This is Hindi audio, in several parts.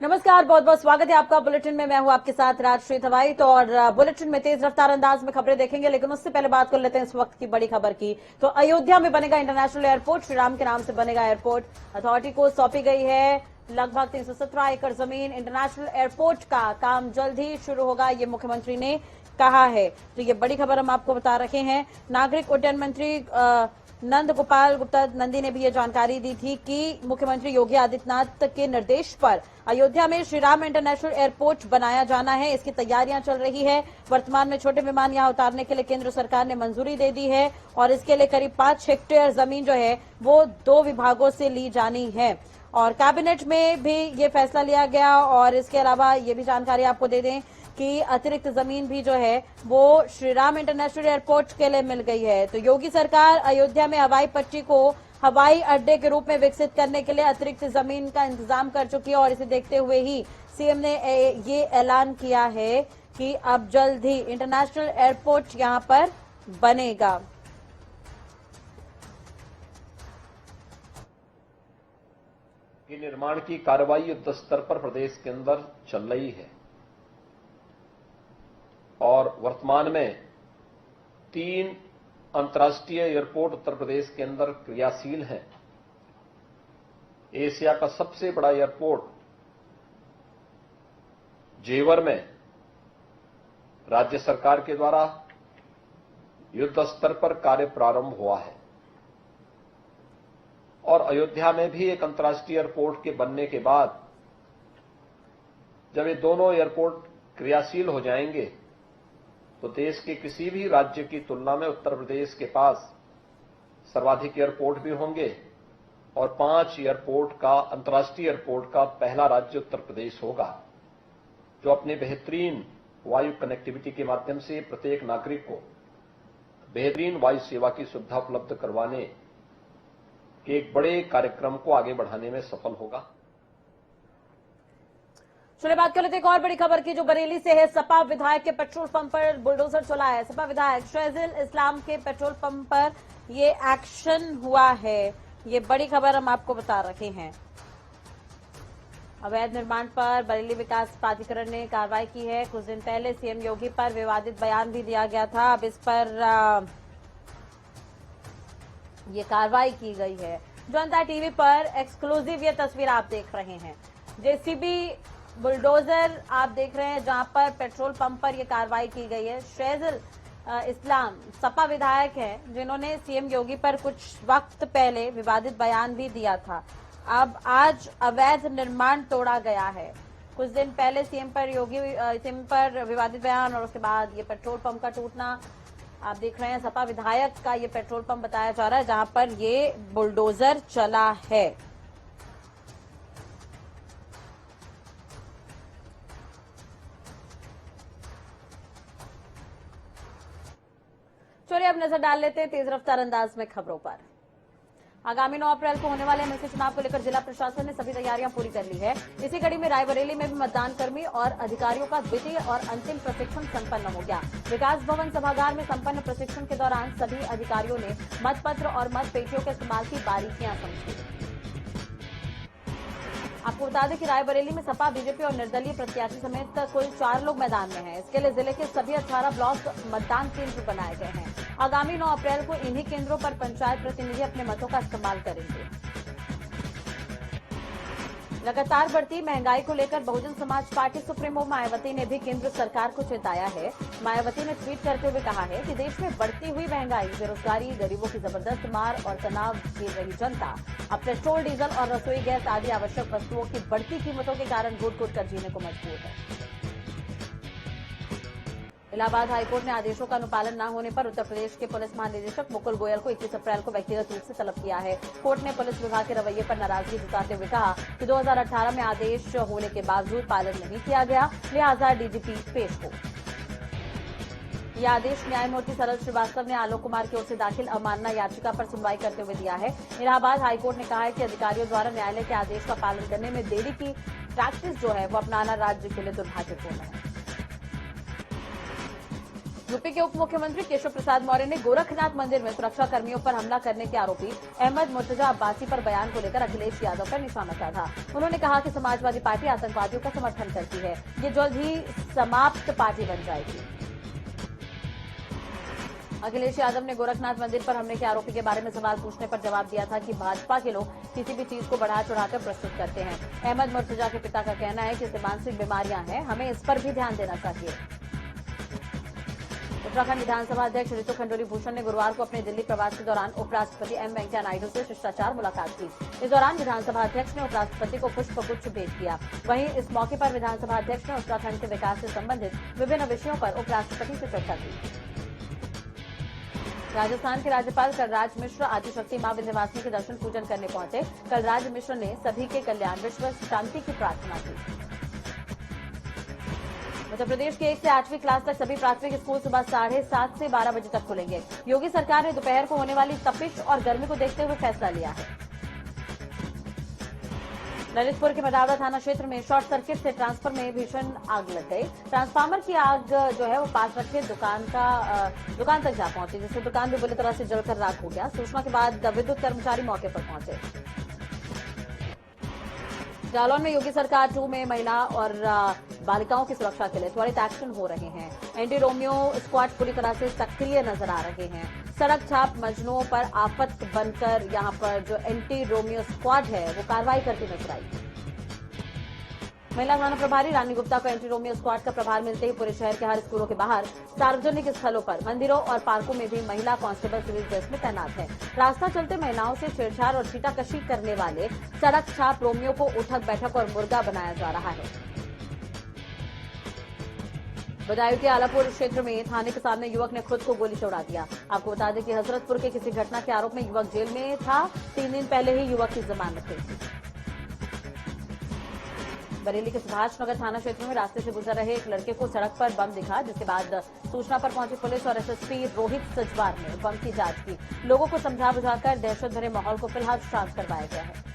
नमस्कार, बहुत बहुत स्वागत है आपका बुलेटिन में। मैं हूं आपके साथ राजश्री थवाई। तो और बुलेटिन में तेज रफ्तार अंदाज में खबरें देखेंगे, लेकिन उससे पहले बात कर लेते हैं इस वक्त की बड़ी खबर की। तो अयोध्या में बनेगा इंटरनेशनल एयरपोर्ट, श्री राम के नाम से बनेगा एयरपोर्ट। अथॉरिटी को सौंपी गई है लगभग 317 एकड़ जमीन। इंटरनेशनल एयरपोर्ट का काम जल्द ही शुरू होगा, ये मुख्यमंत्री ने कहा है। तो ये बड़ी खबर हम आपको बता रहे हैं। नागरिक उड्डयन मंत्री नंद गोपाल गुप्ता नंदी ने भी ये जानकारी दी थी कि मुख्यमंत्री योगी आदित्यनाथ के निर्देश पर अयोध्या में श्री राम इंटरनेशनल एयरपोर्ट बनाया जाना है। इसकी तैयारियां चल रही है। वर्तमान में छोटे विमान यहां उतारने के लिए केंद्र सरकार ने मंजूरी दे दी है और इसके लिए करीब 5 हेक्टेयर जमीन जो है वो 2 विभागों से ली जानी है। और कैबिनेट में भी ये फैसला लिया गया। और इसके अलावा ये भी जानकारी आपको दे दें कि अतिरिक्त जमीन भी जो है वो श्री राम इंटरनेशनल एयरपोर्ट के लिए मिल गई है। तो योगी सरकार अयोध्या में हवाई पट्टी को हवाई अड्डे के रूप में विकसित करने के लिए अतिरिक्त जमीन का इंतजाम कर चुकी है। और इसे देखते हुए ही सीएम ने ये ऐलान किया है कि अब जल्द ही इंटरनेशनल एयरपोर्ट यहां पर बनेगा। ये निर्माण की कार्रवाई युद्ध स्तर पर प्रदेश के अंदर चल रही है और वर्तमान में 3 अंतर्राष्ट्रीय एयरपोर्ट उत्तर प्रदेश के अंदर क्रियाशील हैं। एशिया का सबसे बड़ा एयरपोर्ट जेवर में राज्य सरकार के द्वारा युद्ध स्तर पर कार्य प्रारंभ हुआ है और अयोध्या में भी एक अंतर्राष्ट्रीय एयरपोर्ट के बनने के बाद जब ये दोनों एयरपोर्ट क्रियाशील हो जाएंगे तो देश के किसी भी राज्य की तुलना में उत्तर प्रदेश के पास सर्वाधिक एयरपोर्ट भी होंगे और 5 एयरपोर्ट का अंतर्राष्ट्रीय एयरपोर्ट का पहला राज्य उत्तर प्रदेश होगा, जो अपने बेहतरीन वायु कनेक्टिविटी के माध्यम से प्रत्येक नागरिक को बेहतरीन वायु सेवा की सुविधा उपलब्ध करवाने के एक बड़े कार्यक्रम को आगे बढ़ाने में सफल होगा। चलिए बात कर लेते हैं एक और बड़ी खबर की, जो बरेली से है। सपा विधायक के पेट्रोल पंप पर बुलडोजर चला है। सपा विधायक शहजिल इस्लाम के पेट्रोल पंप पर ये एक्शन हुआ है। ये बड़ी खबर हम आपको बता रहे हैं। अवैध निर्माण पर बरेली विकास प्राधिकरण ने कार्रवाई की है। कुछ दिन पहले सीएम योगी पर विवादित बयान भी दिया गया था। अब इस पर ये कार्रवाई की गई है। जनता टीवी पर एक्सक्लूसिव ये तस्वीर आप देख रहे हैं। जेसीबी बुलडोजर आप देख रहे हैं, जहां पर पेट्रोल पंप पर यह कार्रवाई की गई है। शहजिल इस्लाम सपा विधायक हैं, जिन्होंने सीएम योगी पर कुछ वक्त पहले विवादित बयान भी दिया था। अब आज अवैध निर्माण तोड़ा गया है। कुछ दिन पहले सीएम पर विवादित बयान और उसके बाद ये पेट्रोल पंप का टूटना आप देख रहे हैं। सपा विधायक का ये पेट्रोल पंप बताया जा रहा है, जहां पर ये बुलडोजर चला है। चलिए अब नजर डाल लेते हैं तेज रफ्तार अंदाज में खबरों पर। आगामी 9 अप्रैल को होने वाले एमएलसी चुनाव को लेकर जिला प्रशासन ने सभी तैयारियां पूरी कर ली है। इसी कड़ी में रायबरेली में भी मतदान कर्मी और अधिकारियों का द्वितीय और अंतिम प्रशिक्षण संपन्न हो गया। विकास भवन सभागार में संपन्न प्रशिक्षण के दौरान सभी अधिकारियों ने मतपत्र और मत पेटियों के इस्तेमाल की बारीकियां समझी। आपको बता दें कि रायबरेली में सपा, बीजेपी और निर्दलीय प्रत्याशी समेत कुल 4 लोग मैदान में हैं। इसके लिए जिले के सभी 18 ब्लॉक मतदान केंद्र बनाए गए हैं। आगामी 9 अप्रैल को इन्हीं केंद्रों पर पंचायत प्रतिनिधि अपने मतों का इस्तेमाल करेंगे। लगातार बढ़ती महंगाई को लेकर बहुजन समाज पार्टी सुप्रीमो मायावती ने भी केंद्र सरकार को चेताया है। मायावती ने ट्वीट करते हुए कहा है कि देश में बढ़ती हुई महंगाई, बेरोजगारी, गरीबों की जबरदस्त मार और तनाव झेल रही जनता अब पेट्रोल, डीजल और रसोई गैस आदि आवश्यक वस्तुओं की बढ़ती कीमतों के कारण घुट-घुट कर जीने को मजबूर है। इलाहाबाद हाईकोर्ट ने आदेशों का अनुपालन न होने पर उत्तर प्रदेश के पुलिस महानिदेशक मुकुल गोयल को 21 अप्रैल को व्यक्तिगत रूप से तलब किया है। कोर्ट ने पुलिस विभाग के रवैये पर नाराजगी जताते हुए कहा कि 2018 में आदेश होने के बावजूद पालन नहीं किया गया, लिहाजा डीजीपी पेश हो। यह आदेश न्यायमूर्ति सरल श्रीवास्तव ने आलोक कुमार की ओर से दाखिल अवमानना याचिका पर सुनवाई करते हुए दिया है। इलाहाबाद हाईकोर्ट ने कहा है कि अधिकारियों द्वारा न्यायालय के आदेश का पालन करने में देरी की प्रैक्टिस जो है वो अपनाना राज्य के लिए दुर्भाग्यपूर्ण है। यूपी के उप मुख्यमंत्री केशव प्रसाद मौर्य ने गोरखनाथ मंदिर में सुरक्षा कर्मियों पर हमला करने के आरोपी अहमद मुर्तजा अब्बासी पर बयान को लेकर अखिलेश यादव पर निशाना साधा। उन्होंने कहा कि समाजवादी पार्टी आतंकवादियों का समर्थन करती है, ये जल्द ही समाप्त पार्टी बन जाएगी। अखिलेश यादव ने गोरखनाथ मंदिर पर हमले के आरोपी के बारे में सवाल पूछने पर जवाब दिया था कि भाजपा के लोग किसी भी चीज को बढ़ा चढ़ाकर प्रस्तुत करते हैं। अहमद मुर्तजा के पिता का कहना है कि इसे मानसिक बीमारियां हैं, हमें इस पर भी ध्यान देना चाहिए। उत्तराखंड विधानसभा अध्यक्ष ऋतु खंडूरी भूषण ने गुरुवार को अपने दिल्ली प्रवास के दौरान उपराष्ट्रपति एम वेंकैया नायडू से शिष्टाचार मुलाकात की। इस दौरान विधानसभा अध्यक्ष ने उपराष्ट्रपति को पुष्पगुच्छ भेंट किया। वहीं इस मौके पर विधानसभा अध्यक्ष ने उत्तराखंड के विकास से संबंधित विभिन्न विषयों पर उपराष्ट्रपति से चर्चा की। राजस्थान के राज्यपाल कलराज मिश्र आदिशक्ति मां विंध्यवासिनी के दर्शन पूजन करने पहुंचे। कलराज मिश्र ने सभी के कल्याण, विश्व शांति की प्रार्थना की। मध्य प्रदेश के 1 से 8वीं क्लास तक सभी प्राथमिक स्कूल सुबह 7:30 से 12 बजे तक खुलेंगे। योगी सरकार ने दोपहर को होने वाली तपिश और गर्मी को देखते हुए फैसला लिया है। ललितपुर के मडावड़ा थाना क्षेत्र में शॉर्ट सर्किट से ट्रांसफर में भीषण आग लग गई। ट्रांसफार्मर की आग जो है वो पास रखे दुकान तक जा पहुंची, जिससे दुकान भी बुरी तरह से जलकर राख हो गया। सूचना के बाद विद्युत कर्मचारी मौके पर पहुंचे। जालौन में योगी सरकार 2 में महिला और बालिकाओं की सुरक्षा के लिए त्वरित एक्शन हो रहे हैं। एंटी रोमियो स्क्वाड पूरी तरह से सक्रिय नजर आ रहे हैं। सड़क छाप मजनुओं पर आफत बनकर यहां पर जो एंटी रोमियो स्क्वाड है वो कार्रवाई करती नजर आई। महिला थाना प्रभारी रानी गुप्ता को एंटी रोमियो स्क्वाड का प्रभार मिलते ही पूरे शहर के हर स्कूलों के बाहर, सार्वजनिक स्थलों पर, मंदिरों और पार्कों में भी महिला कांस्टेबल सिविल ड्रेस में तैनात है। रास्ता चलते महिलाओं से छेड़छाड़ और छीटाकशी करने वाले सड़क छाप रोमियो को उठक बैठक और मुर्गा बनाया जा रहा है। बदायूं के आलापुर क्षेत्र में थाने के सामने युवक ने खुद को गोली से उड़ा दिया। आपको बता दें कि हजरतपुर के किसी घटना के आरोप में युवक जेल में था। 3 दिन पहले ही युवक की जमानत हुई थी। बरेली के सुभाष नगर थाना क्षेत्र में रास्ते से गुजर रहे एक लड़के को सड़क पर बम दिखा, जिसके बाद सूचना पर पहुंची पुलिस और एसएसपी रोहित सजवार ने बम की जांच की। लोगों को समझा बुझाकर दहशत भरे माहौल को फिलहाल शांत करवाया गया है।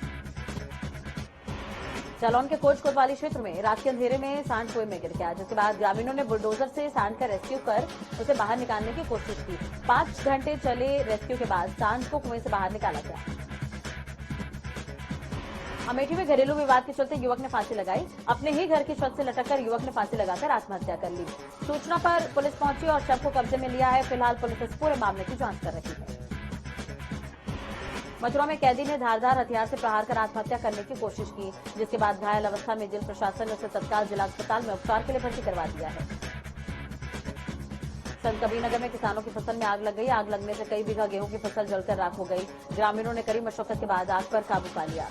जालौन के कोच कोतवाली क्षेत्र में रात के अंधेरे में सांड कुएं में गिर गया, जिसके बाद ग्रामीणों ने बुलडोजर से सांड का रेस्क्यू कर उसे बाहर निकालने की कोशिश की। 5 घंटे चले रेस्क्यू के बाद सांड को कुएं से बाहर निकाला गया। अमेठी में घरेलू विवाद के चलते युवक ने फांसी लगाई। अपने ही घर की छत से लटककर युवक ने फांसी लगाकर आत्महत्या कर ली। सूचना पर पुलिस पहुंची और शव को कब्जे में लिया है। फिलहाल पुलिस इस पूरे मामले की जांच कर रही है। मथुरा में कैदी ने धारदार हथियार से प्रहार कर आत्महत्या करने की कोशिश की, जिसके बाद घायल अवस्था में जेल प्रशासन ने उसे तत्काल जिला अस्पताल में उपचार के लिए भर्ती करवा दिया है। संत कबीरनगर में किसानों की फसल में आग लग गई। आग लगने से कई बीघा गेहूं की फसल जलकर राख हो गई। ग्रामीणों ने कड़ी मशक्कत के बाद आग पर काबू पा लिया।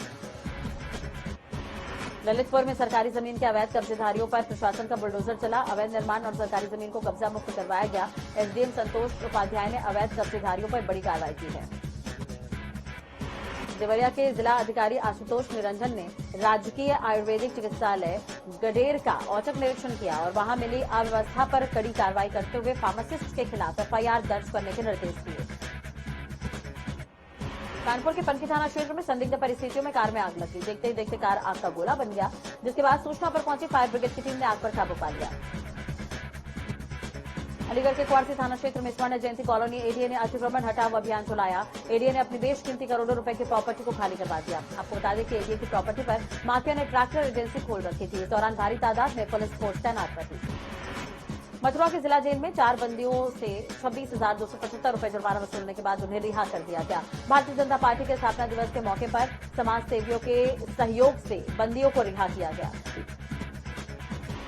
ललितपुर में सरकारी जमीन के अवैध कब्जेधारियों पर प्रशासन का बुलडोजर चला। अवैध निर्माण और सरकारी जमीन को कब्जा मुक्त करवाया गया। एसडीएम संतोष उपाध्याय ने अवैध कब्जेधारियों पर बड़ी कार्रवाई की है। देवरिया के जिला अधिकारी आशुतोष निरंजन ने राजकीय आयुर्वेदिक चिकित्सालय गडेर का औचक निरीक्षण किया और वहां मिली अव्यवस्था पर कड़ी कार्रवाई करते हुए फार्मासिस्ट के खिलाफ एफआईआर दर्ज करने के निर्देश दिए। कानपुर के पनकी थाना क्षेत्र में संदिग्ध परिस्थितियों में कार में आग लगी। देखते ही देखते कार आग का गोला बन गया, जिसके बाद सूचना पर पहुंची फायर ब्रिगेड की टीम ने आग पर काबू पा लिया। अलीगढ़ के क्वारसी थाना क्षेत्र में स्वर्ण जयंती कॉलोनी एडीए ने अतिक्रमण हटाओ अभियान चलाया। एडीए ने अपनी बेशकीमती करोड़ों रुपए की प्रॉपर्टी को खाली करवा दिया। आपको बता दें कि एडीए की प्रॉपर्टी पर माफिया ने ट्रैक्टर एजेंसी खोल रखी थी। इस दौरान भारी तादाद में पुलिस फोर्स तैनात रही। मथुरा के जिला जेल में 4 बंदियों से 26,275 रुपए जुर्माना वसूलने के बाद उन्हें रिहा कर दिया गया। भारतीय जनता पार्टी के स्थापना दिवस के मौके पर समाज सेवियों के सहयोग से बंदियों को रिहा किया गया।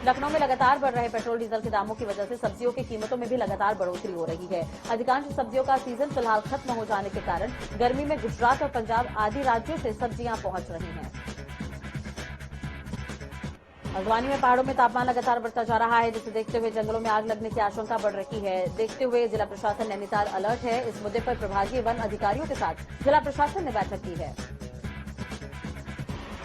लखनऊ में लगातार बढ़ रहे पेट्रोल डीजल के दामों की वजह से सब्जियों की कीमतों में भी लगातार बढ़ोतरी हो रही है। अधिकांश सब्जियों का सीजन फिलहाल खत्म हो जाने के कारण गर्मी में गुजरात और पंजाब आदि राज्यों से सब्जियां पहुंच रही हैं। हल्द्वानी में पहाड़ों में तापमान लगातार बढ़ता जा रहा है, जिसे देखते हुए जंगलों में आग लगने की आशंका बढ़ रही है। देखते हुए जिला प्रशासन नैनीताल अलर्ट है। इस मुद्दे पर प्रभागीय वन अधिकारियों के साथ जिला प्रशासन ने बैठक की है।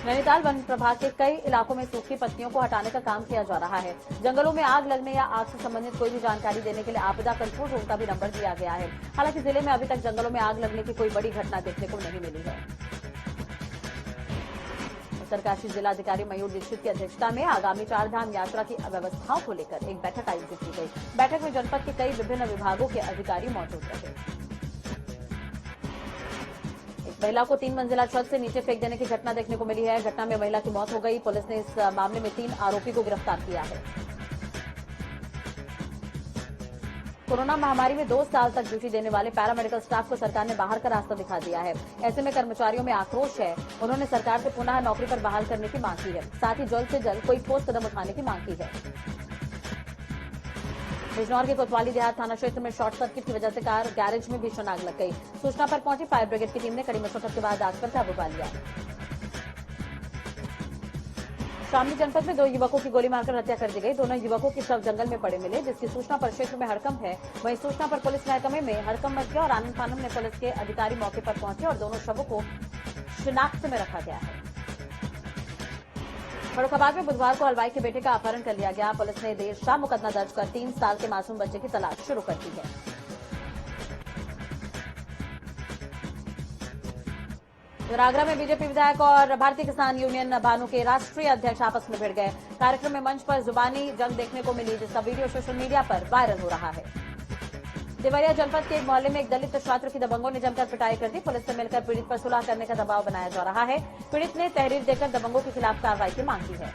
नैनीताल वन प्रभाग के कई इलाकों में सूखी पत्तियों को हटाने का काम किया जा रहा है। जंगलों में आग लगने या आग से संबंधित कोई भी जानकारी देने के लिए आपदा कंट्रोल रूम का भी नंबर दिया गया है। हालांकि जिले में अभी तक जंगलों में आग लगने की कोई बड़ी घटना देखने को नहीं मिली है। उत्तरकाशी जिलाधिकारी मयूर दीक्षित की अध्यक्षता में आगामी 4 धाम यात्रा की व्यवस्थाओं को लेकर एक बैठक आयोजित की गई। बैठक में जनपद के कई विभिन्न विभागों के अधिकारी मौजूद रहे। एक महिला को 3 मंजिला छत से नीचे फेंक देने की घटना देखने को मिली है। घटना में महिला की मौत हो गई। पुलिस ने इस मामले में 3 आरोपी को गिरफ्तार किया है। कोरोना महामारी में 2 साल तक ड्यूटी देने वाले पैरामेडिकल स्टाफ को सरकार ने बाहर का रास्ता दिखा दिया है। ऐसे में कर्मचारियों में आक्रोश है। उन्होंने सरकार से पुनः नौकरी पर बहाल करने की मांग की है। साथ ही जल्द से जल्द कोई ठोस कदम उठाने की मांग की है। बिजनौर के कोतवाली देहात थाना क्षेत्र में शॉर्ट सर्किट की वजह से कार गैरेज में भीषण आग लग गई। सूचना पर पहुंची फायर ब्रिगेड की टीम ने कड़ी मशक्कत के बाद आग पर काबू पा लिया। शामली जनपद में 2 युवकों की गोली मारकर हत्या कर दी गई। दोनों युवकों की शव जंगल में पड़े मिले, जिसकी सूचना पर क्षेत्र में हड़कंप है। वहीं सूचना पर पुलिस महकमे में हड़कंप मच गया और आनंद फानम ने पुलिस के अधिकारी मौके पर पहुंचे और दोनों शवों को शिनाख्त में रखा गया है। फर्रुखाबाद में बुधवार को हलवाई के बेटे का अपहरण कर लिया गया। पुलिस ने देर शाम मुकदमा दर्ज कर 3 साल के मासूम बच्चे की तलाश शुरू कर दी है। आगरा में बीजेपी विधायक और भारतीय किसान यूनियन भानु के राष्ट्रीय अध्यक्ष आपस में भिड़ गए। कार्यक्रम में मंच पर जुबानी जंग देखने को मिली, जिसका वीडियो सोशल मीडिया पर वायरल हो रहा है। देवरिया जनपद के एक मोहल्ले में एक दलित छात्र की दबंगों ने जमकर पिटाई कर दी। पुलिस से मिलकर पीड़ित पर सुलह करने का दबाव बनाया जा रहा है। पीड़ित ने तहरीर देकर दबंगों के खिलाफ कार्रवाई की मांग की है।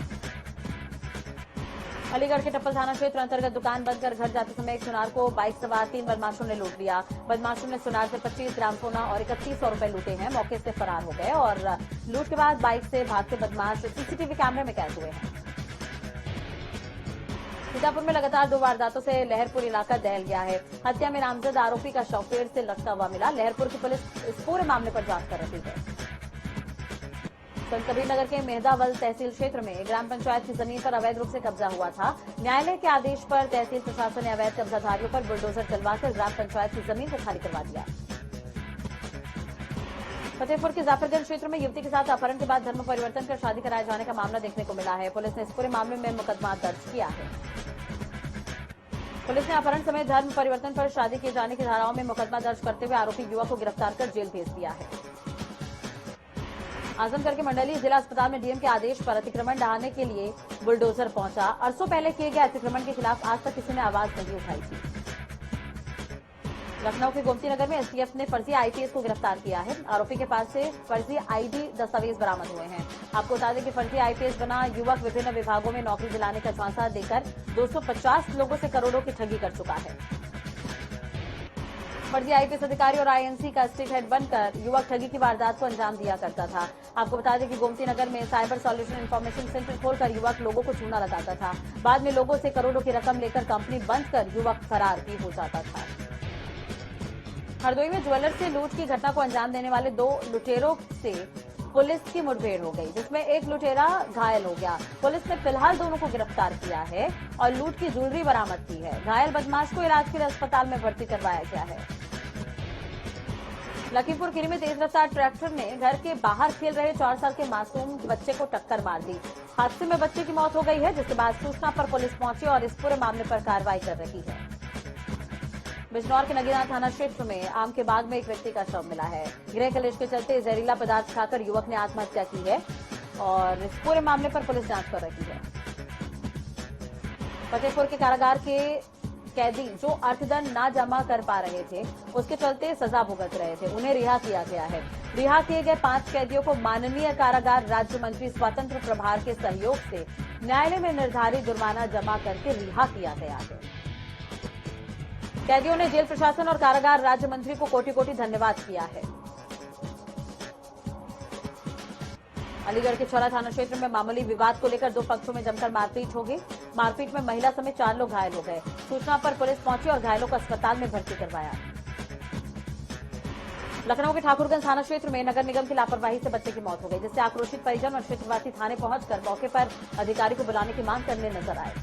अलीगढ़ के टप्पल थाना क्षेत्र अंतर्गत दुकान बंद कर घर जाते समय एक सुनार को बाइक सवार 3 बदमाशों ने लूट लिया। बदमाशों ने सुनार से 25 ग्राम सोना और 3100 रुपए लूटे हैं। मौके से फरार हो गए और लूट के बाद बाइक से भागते बदमाश सीसीटीवी कैमरे में कैद हुए हैं। सीतापुर में लगातार 2 वारदातों से लहरपुर इलाका दहल गया है। हत्या में नामजद आरोपी का शव पेड़ से लटका हुआ मिला। लहरपुर की पुलिस इस पूरे मामले पर जांच कर रही है। संत कबीर नगर के मेहदावल तहसील क्षेत्र में ग्राम पंचायत की जमीन पर अवैध रूप से कब्जा हुआ था। न्यायालय के आदेश पर तहसील प्रशासन ने अवैध कब्जाधारियों पर बुलडोजर चलवाकर ग्राम पंचायत की जमीन को खाली करवा दिया। फतेहपुर के जाफरगंज क्षेत्र में युवती के साथ अपहरण के बाद धर्म परिवर्तन कर शादी कराए जाने का मामला देखने को मिला है। पुलिस ने इस पूरे मामले में मुकदमा दर्ज किया है। पुलिस ने अपहरण समय धर्म परिवर्तन पर शादी किए जाने की धाराओं में मुकदमा दर्ज करते हुए आरोपी युवक को गिरफ्तार कर जेल भेज दिया है। आजमगढ़ के मंडली जिला अस्पताल में डीएम के आदेश पर अतिक्रमण ढहाने के लिए बुलडोजर पहुंचा। अरसों पहले किए गए अतिक्रमण के खिलाफ आज तक किसी ने आवाज नहीं उठाई थी। लखनऊ के गोमती नगर में एसटीएफ ने फर्जी आईपीएस को गिरफ्तार किया है। आरोपी के पास से फर्जी आईडी दस्तावेज बरामद हुए हैं। आपको बता दें कि फर्जी आईपीएस बना युवक विभिन्न विभागों में नौकरी दिलाने का झांसा देकर 250 लोगों से करोड़ों की ठगी कर चुका है। फर्जी आईपीएस अधिकारी और आईएनसी का स्टेट हेड बनकर युवक ठगी की वारदात को अंजाम दिया करता था। आपको बता दें कि गोमती नगर में साइबर सॉल्यूशन इंफॉर्मेशन सेंटर खोलकर युवक लोगों को चूना लगाता था। बाद में लोगों से करोड़ों की रकम लेकर कंपनी बंद कर युवक फरार भी हो जाता था। हरदोई में ज्वेलर से लूट की घटना को अंजाम देने वाले 2 लुटेरों से पुलिस की मुठभेड़ हो गई, जिसमें एक लुटेरा घायल हो गया। पुलिस ने फिलहाल दोनों को गिरफ्तार किया है और लूट की ज्वेलरी बरामद की है। घायल बदमाश को इलाज के लिए अस्पताल में भर्ती करवाया गया है। लखीमपुर खीरी में तेज रफ्तार ट्रैक्टर ने घर के बाहर खेल रहे 4 साल के मासूम बच्चे को टक्कर मार दी। हादसे में बच्चे की मौत हो गई है, जिसके बाद सूचना पर पुलिस पहुंची और इस पूरे मामले पर कार्रवाई कर रही है। बिजनौर के नगीना थाना क्षेत्र में आम के बाग में एक व्यक्ति का शव मिला है। गृह कलेश के चलते जहरीला पदार्थ खाकर युवक ने आत्महत्या की है और इस पूरे मामले पर पुलिस जांच कर रही है। फतेहपुर के कारागार के कैदी जो अर्थदंड ना जमा कर पा रहे थे, उसके चलते सजा भुगत रहे थे, उन्हें रिहा किया गया है। रिहा किए गए 5 कैदियों को माननीय कारागार राज्य मंत्री स्वतंत्र प्रभार के सहयोग से न्यायालय में निर्धारित जुर्माना जमा करके रिहा किया गया है। कैदियों ने जेल प्रशासन और कारागार राज्य मंत्री को कोटि-कोटि धन्यवाद किया है। अलीगढ़ के छौरा थाना क्षेत्र में मामूली विवाद को लेकर 2 पक्षों में जमकर मारपीट हो गई। मारपीट में महिला समेत 4 लोग घायल हो गए। सूचना पर पुलिस पहुंची और घायलों को अस्पताल में भर्ती करवाया। लखनऊ के ठाकुरगंज थाना क्षेत्र में नगर निगम की लापरवाही से बच्चे की मौत हो गई, जिससे आक्रोशित परिजन और क्षेत्रवासी थाने पहुंचकर मौके पर अधिकारी को बुलाने की मांग करने नजर आए।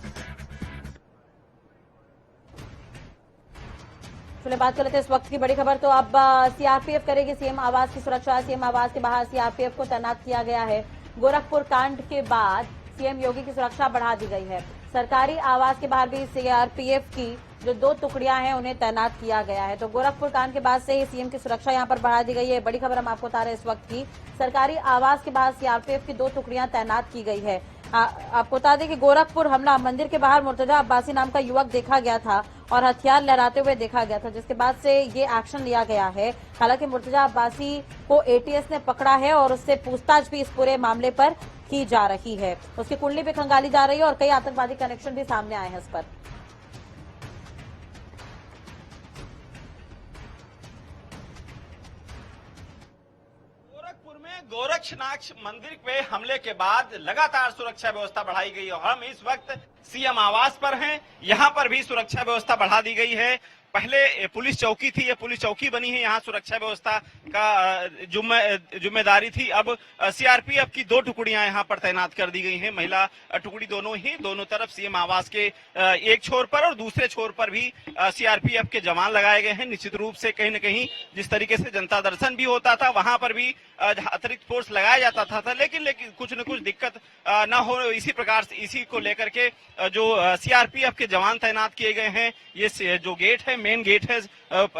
चलिए बात कर लेते हैं इस वक्त की बड़ी खबर। तो अब सीआरपीएफ करेगी सीएम आवास की सुरक्षा। सीएम आवास के बाहर सीआरपीएफ को तैनात किया गया है। गोरखपुर कांड के बाद सीएम योगी की सुरक्षा बढ़ा दी गई है। सरकारी आवास के बाहर भी सीआरपीएफ की जो 2 टुकड़ियां हैं उन्हें तैनात किया गया है। तो गोरखपुर कांड के बाद से ही सीएम की सुरक्षा यहां पर बढ़ा दी गई है। बड़ी खबर हम आपको बता रहे हैं इस वक्त की। सरकारी आवास के बाहर सीआरपीएफ की 2 टुकड़ियां तैनात की गई है। आपको बता दें कि गोरखपुर हमला मंदिर के बाहर मुर्तजा अब्बासी नाम का युवक देखा गया था और हथियार लहराते हुए देखा गया था, जिसके बाद से ये एक्शन लिया गया है। हालांकि मुर्तजा अब्बासी को एटीएस ने पकड़ा है और उससे पूछताछ भी इस पूरे मामले पर की जा रही है। उसकी कुंडली भी खंगाली जा रही है और कई आतंकवादी कनेक्शन भी सामने आए हैं इस पर। गोरक्षनाथ मंदिर पे हमले के बाद लगातार सुरक्षा व्यवस्था बढ़ाई गई और हम इस वक्त सीएम आवास पर हैं। यहां पर भी सुरक्षा व्यवस्था बढ़ा दी गई है। पहले पुलिस चौकी थी, ये पुलिस चौकी बनी है, यहाँ सुरक्षा व्यवस्था का जिम्मेदारी थी। अब सीआरपीएफ की 2 टुकड़ियां यहाँ पर तैनात कर दी गई हैं। महिला टुकड़ी दोनों तरफ सीएम आवास के एक छोर पर और दूसरे छोर पर भी सीआरपीएफ के जवान लगाए गए हैं। निश्चित रूप से कहीं न कहीं जिस तरीके से जनता दर्शन भी होता था वहां पर भी अतिरिक्त फोर्स लगाया जाता था, लेकिन कुछ न कुछ दिक्कत न हो, इसी प्रकार से इसी को लेकर के जो सीआरपीएफ के जवान तैनात किए गए हैं। ये जो गेट है, मेन गेट है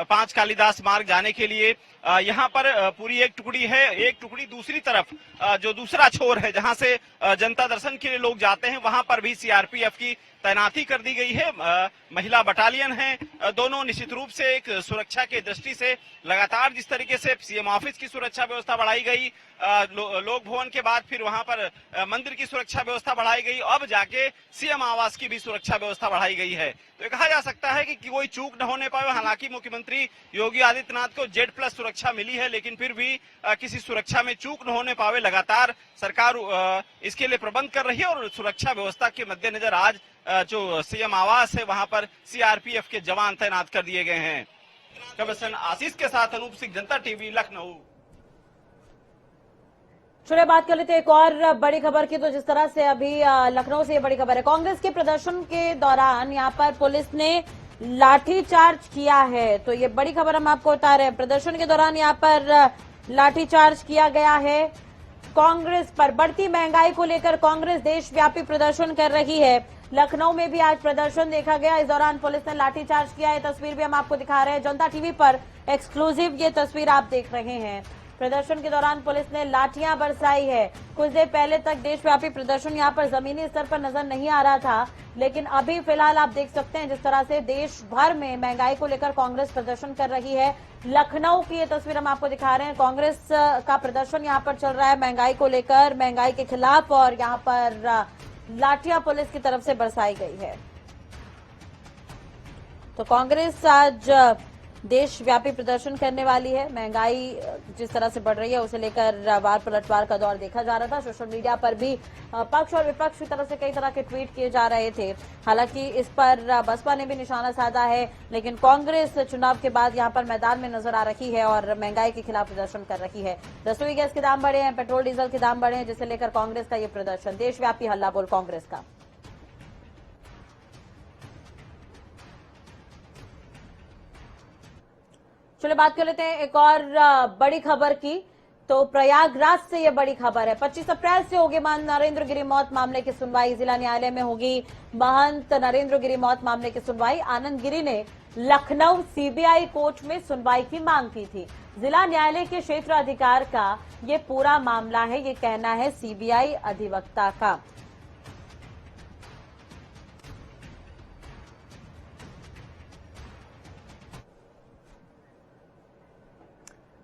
5 कालिदास मार्ग जाने के लिए, यहाँ पर पूरी एक टुकड़ी है। एक टुकड़ी दूसरी तरफ जो दूसरा छोर है जहां से जनता दर्शन के लिए लोग जाते हैं, वहां पर भी सीआरपीएफ की तैनाती कर दी गई है। महिला बटालियन है। दोनों निश्चित रूप से एक सुरक्षा की दृष्टि से लगातार जिस तरीके से सीएम ऑफिस की सुरक्षा व्यवस्था बढ़ाई गई, लोक भवन के बाद फिर वहां पर मंदिर की सुरक्षा व्यवस्था बढ़ाई गई, अब जाके सीएम आवास की भी सुरक्षा व्यवस्था बढ़ाई गई है। तो कहा जा सकता है कि कोई चूक न होने पाए। हालांकि मुख्यमंत्री योगी आदित्यनाथ को Z+ सुरक्षा मिली है, लेकिन फिर भी किसी सुरक्षा में चूक न होने पावे लगातार सरकार इसके लिए प्रबंध कर रही है और सुरक्षा व्यवस्था के मद्देनजर आज जो सीएम आवास है वहां पर सीआरपीएफ के जवान तैनात कर दिए गए हैं। कमिश्नर आशीष के साथ अनूप सिंह, जनता टीवी, लखनऊ। चलिए बात कर लेते हैं एक और बड़ी खबर की। तो जिस तरह से अभी लखनऊ से ये बड़ी खबर है, कांग्रेस के प्रदर्शन के दौरान यहां पर पुलिस ने लाठीचार्ज किया है। तो ये बड़ी खबर हम आपको बता रहे हैं। प्रदर्शन के दौरान यहां पर लाठीचार्ज किया गया है। कांग्रेस पर बढ़ती महंगाई को लेकर कांग्रेस देशव्यापी प्रदर्शन कर रही है। लखनऊ में भी आज प्रदर्शन देखा गया। इस दौरान पुलिस ने लाठीचार्ज किया है। तस्वीर भी हम आपको दिखा रहे हैं। जनता टीवी पर एक्सक्लूसिव ये तस्वीर आप देख रहे हैं। प्रदर्शन के दौरान पुलिस ने लाठियां बरसाई है। कुछ देर पहले तक देशव्यापी प्रदर्शन यहां पर जमीनी स्तर पर नजर नहीं आ रहा था, लेकिन अभी फिलहाल आप देख सकते हैं जिस तरह से देश भर में महंगाई को लेकर कांग्रेस प्रदर्शन कर रही है। लखनऊ की ये तस्वीर हम आपको दिखा रहे हैं। कांग्रेस का प्रदर्शन यहां पर चल रहा है महंगाई को लेकर, महंगाई के खिलाफ, और यहां पर लाठियां पुलिस की तरफ से बरसाई गई है। तो कांग्रेस आज देशव्यापी प्रदर्शन करने वाली है। महंगाई जिस तरह से बढ़ रही है उसे लेकर वार पलटवार का दौर देखा जा रहा था। सोशल मीडिया पर भी पक्ष और विपक्ष की तरफ से कई तरह के ट्वीट किए जा रहे थे। हालांकि इस पर बसपा ने भी निशाना साधा है, लेकिन कांग्रेस चुनाव के बाद यहां पर मैदान में नजर आ रही है और महंगाई के खिलाफ प्रदर्शन कर रही है। रसोई गैस के दाम बढ़े हैं, पेट्रोल डीजल के दाम बढ़े हैं, जिसे लेकर कांग्रेस का ये प्रदर्शन, देशव्यापी हल्ला बोल कांग्रेस का। चलिए बात कर लेते हैं एक और बड़ी खबर की। तो प्रयागराज से ये बड़ी खबर है। 25 अप्रैल से होगी महंत नरेंद्र गिरी मौत मामले की सुनवाई। जिला न्यायालय में होगी महंत नरेंद्र गिरी मौत मामले की सुनवाई। आनंद गिरी ने लखनऊ सीबीआई कोर्ट में सुनवाई की मांग की थी। जिला न्यायालय के क्षेत्र अधिकार का ये पूरा मामला है, ये कहना है सीबीआई अधिवक्ता का।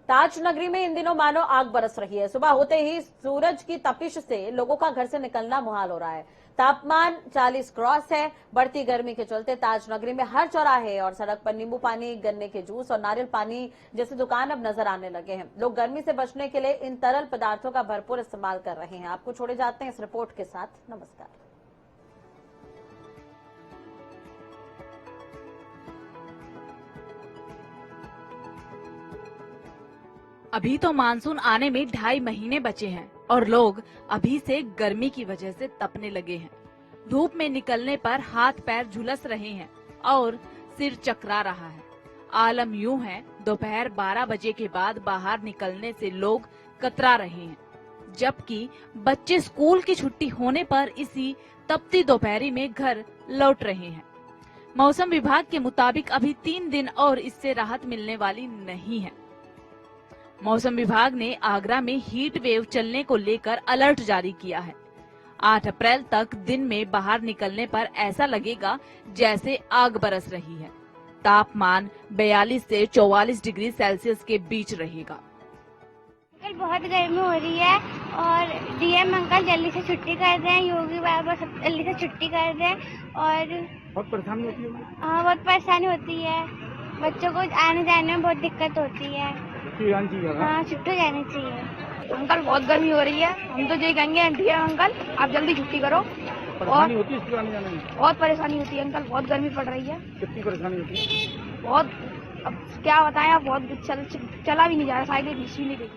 ताज नगरी में इन दिनों मानो आग बरस रही है। सुबह होते ही सूरज की तपिश से लोगों का घर से निकलना मुहाल हो रहा है। तापमान 40 क्रॉस है। बढ़ती गर्मी के चलते ताज नगरी में हर चौराहे और सड़क पर नींबू पानी, गन्ने के जूस और नारियल पानी जैसे दुकान अब नजर आने लगे हैं। लोग गर्मी से बचने के लिए इन तरल पदार्थों का भरपूर इस्तेमाल कर रहे हैं। आपको छोड़े जाते हैं इस रिपोर्ट के साथ। नमस्कार। अभी तो मानसून आने में 2.5 महीने बचे हैं और लोग अभी से गर्मी की वजह से तपने लगे हैं। धूप में निकलने पर हाथ पैर झुलस रहे हैं और सिर चकरा रहा है। आलम यूं है, दोपहर 12 बजे के बाद बाहर निकलने से लोग कतरा रहे हैं, जबकि बच्चे स्कूल की छुट्टी होने पर इसी तपती दोपहरी में घर लौट रहे हैं। मौसम विभाग के मुताबिक अभी 3 दिन और इससे राहत मिलने वाली नहीं है। मौसम विभाग ने आगरा में हीट वेव चलने को लेकर अलर्ट जारी किया है। 8 अप्रैल तक दिन में बाहर निकलने पर ऐसा लगेगा जैसे आग बरस रही है। तापमान 42 से 44 डिग्री सेल्सियस के बीच रहेगा। कल बहुत गर्मी हो रही है और डीएम अंकल जल्दी से छुट्टी कर दें, योगी बाबा सब जल्दी से छुट्टी कर दें। और बहुत परेशानी होती है। हाँ, बहुत परेशानी होती है, बच्चों को आने जाने में बहुत दिक्कत होती है। हाँ, छुट्टी जानी चाहिए। अंकल बहुत गर्मी हो रही है, हम तो यही कहेंगे डीएम अंकल आप जल्दी छुट्टी करो। परेशानी होती है इसके आने जाने में? बहुत परेशानी होती है अंकल, बहुत गर्मी पड़ रही है। कितनी परेशानी होती है? बहुत, अब क्या बताएं आप, बहुत चला भी नहीं जा रहा, साइकिल खींच भी नहीं रही।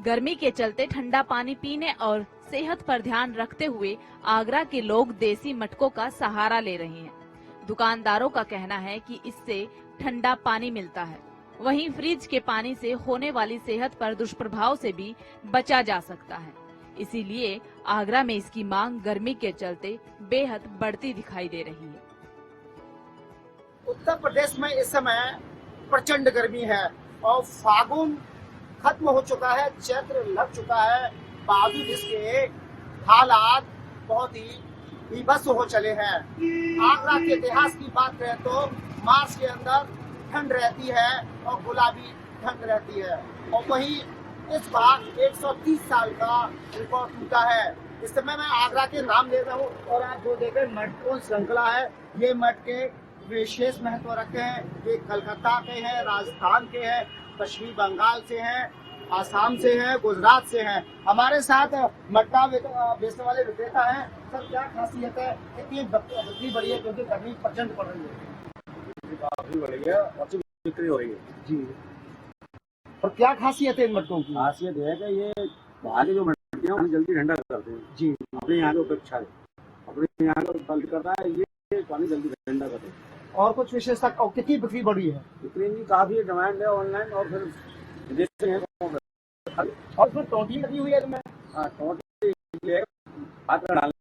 गर्मी के चलते ठंडा पानी पीने और सेहत पर ध्यान रखते हुए आगरा के लोग देसी मटकों का सहारा ले रहे हैं। दुकानदारों का कहना है कि इससे ठंडा पानी मिलता है। वहीं फ्रिज के पानी से होने वाली सेहत पर दुष्प्रभाव से भी बचा जा सकता है। इसीलिए आगरा में इसकी मांग गर्मी के चलते बेहद बढ़ती दिखाई दे रही है। उत्तर प्रदेश में इस समय प्रचंड गर्मी है और फागुन खत्म हो चुका है, चैत्र लग चुका है, बावजूद इसके हालात बहुत ही विभत्स हो चले हैं। आगरा के इतिहास की बात करें तो मार्च के अंदर ठंड रहती है और गुलाबी ठंड रहती है और वही इस बार 130 साल का रिकॉर्ड टूटा है। इस समय मैं आगरा के नाम ले रहा हूँ और आप जो देख रहे हैं मटकों श्रृंखला है, ये मटके विशेष महत्व रखते हैं। ये कलकत्ता के हैं, राजस्थान के हैं, पश्चिमी बंगाल से हैं, आसाम से हैं, गुजरात से हैं। हमारे साथ मटका बेचने वाले विक्रेता हैं। सर, क्या खासियत है, इतनी बिक्री बढ़ी है क्योंकि गर्मी प्रचंड पड़ रही है? काफी बढ़ी है और बिक्री हो रही है जी। और क्या खासियत है इन मटकों की? खासियत है कि ये बाहर के जो मटके हैं उन्हें जल्दी ठंडा करते हैं जी। अपने यहाँ की अपेक्षा है, अपने यहाँ का बल्कि करता है, ये पानी जल्दी ठंडा करते हैं। और कुछ विशेषता और कितनी बिक्री बढ़ी है? बिक्री की काफी डिमांड है ऑनलाइन और फिर विदेश से है। और उसमें टोटी लगी हुई है? हाँ, टोटी हाथ में डालने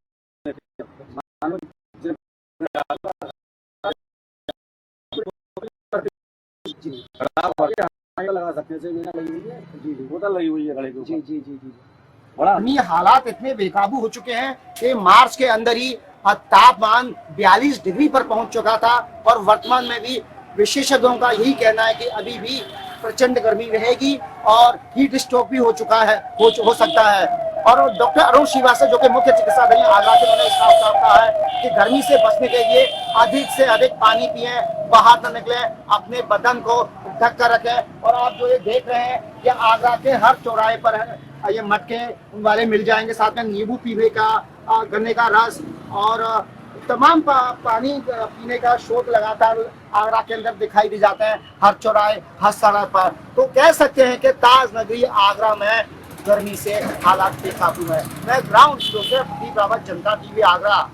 लगा सकते हैं। लगी हुई है जी, बोतल लगी हुई है गले के ऊपर। जी। बड़ा हालात इतने बेकाबू हो चुके हैं कि मार्च के अंदर ही तापमान 42 डिग्री पर पहुंच चुका था और वर्तमान में भी विशेषज्ञों का यही कहना है कि अभी भी प्रचंड गर्मी रहेगी और हीट स्ट्रोक भी हो चुका है, हो सकता है। और डॉक्टर अरुण श्रीवास्तव जो कि मुख्य चिकित्सा अधिकारी आगरा के, उन्होंने साफ कहा है कि गर्मी से बचने के लिए अधिक से अधिक पानी पिए, बाहर न निकले, अपने बदन को ढक कर रखें। और आप जो ये देख रहे हैं ये आगरा के हर चौराहे पर है, ये मटके वाले मिल जाएंगे, साथ में नींबू पीने का, गन्ने का रस और तमाम पानी पीने का शोध लगातार आगरा के अंदर दिखाई दे जाते हैं, हर चौराहे, हर सड़क पर। तो कह सकते हैं कि ताज नगरी आगरा में गर्मी से हालात बेकाबू है। मैं ग्राउंड जोसेफ डी, जनता टीवी आगरा।